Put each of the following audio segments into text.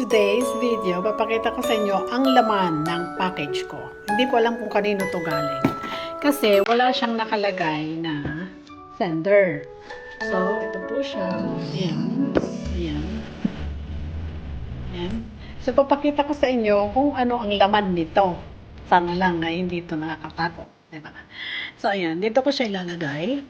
today's video, papakita ko sa inyo ang laman ng package ko. Hindi ko alam kung kanino to galing. Kasi wala siyang nakalagay na sender. So, ito po siya. Ayan. Ayan. Ayan. So, papakita ko sa inyo kung ano ang laman nito. Sana lang na hindi ito nakakatakot. Diba? So, ayan. Dito ko siya ilalagay.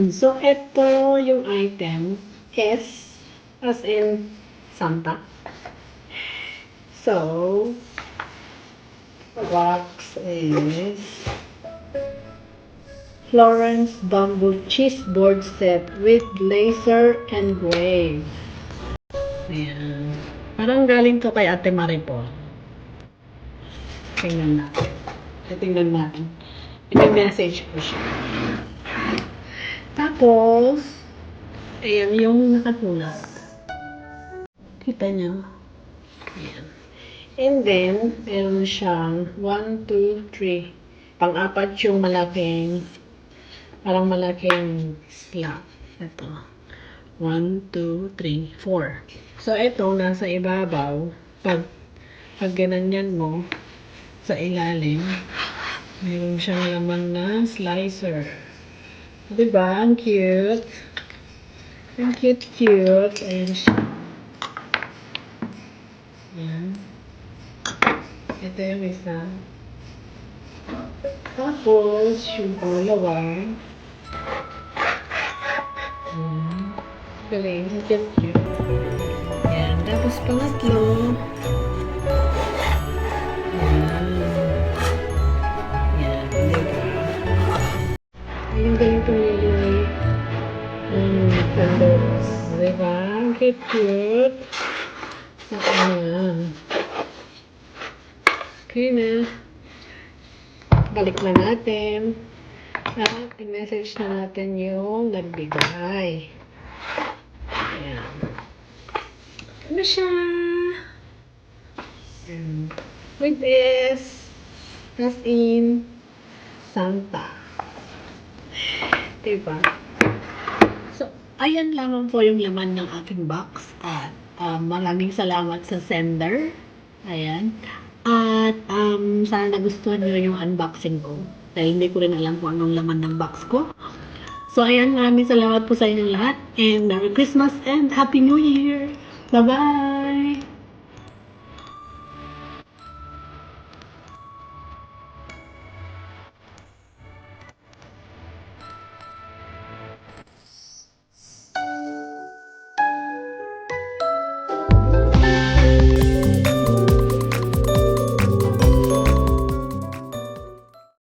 So, ito yung item. S as in Santa. So, the box is Florence Bamboo Cheese Board Set with laser engrave. Ayan. Parang galing to kay Ate Maripol. Tingnan natin. Tingnan natin. Pina-message ko siya. Tapos, ayan yung nakatulad. Kita nyo? Ayan. And then, meron siyang 1, 2, 3. Pang-apat yung malaking, parang malaking slot. Ito. 1, 2, 3, 4. So, ito, nasa ibabaw. Pag ganyan mo, sa ilalim, meron siyang laman na slicer. Diba? Ang cute. Ang cute. Ayan siya. Ayan. Ito yung isa. Tapos, yung pangalawa. Ayan. Galing. Ang cute. Ayan. Tapos pangatlo. Ayan. Ayan. Diba? Ayun galing ito yung sandals. Diba? Ang cute. Ayan. Okay na. Balik na natin. At i-message na natin yung nagbigay. Ayan. Ano siya? Ayan. With this, as in, Santa. Diba? So, ayan lamang po yung laman ng ating box. At maraming salamat sa sender. Ayan. At sana nagustuhan nyo yung unboxing ko. Dahil hindi ko rin alam kung anong laman ng box ko. So, ayan. Maraming salamat po sa inyong lahat. And Merry Christmas and Happy New Year! Bye-bye!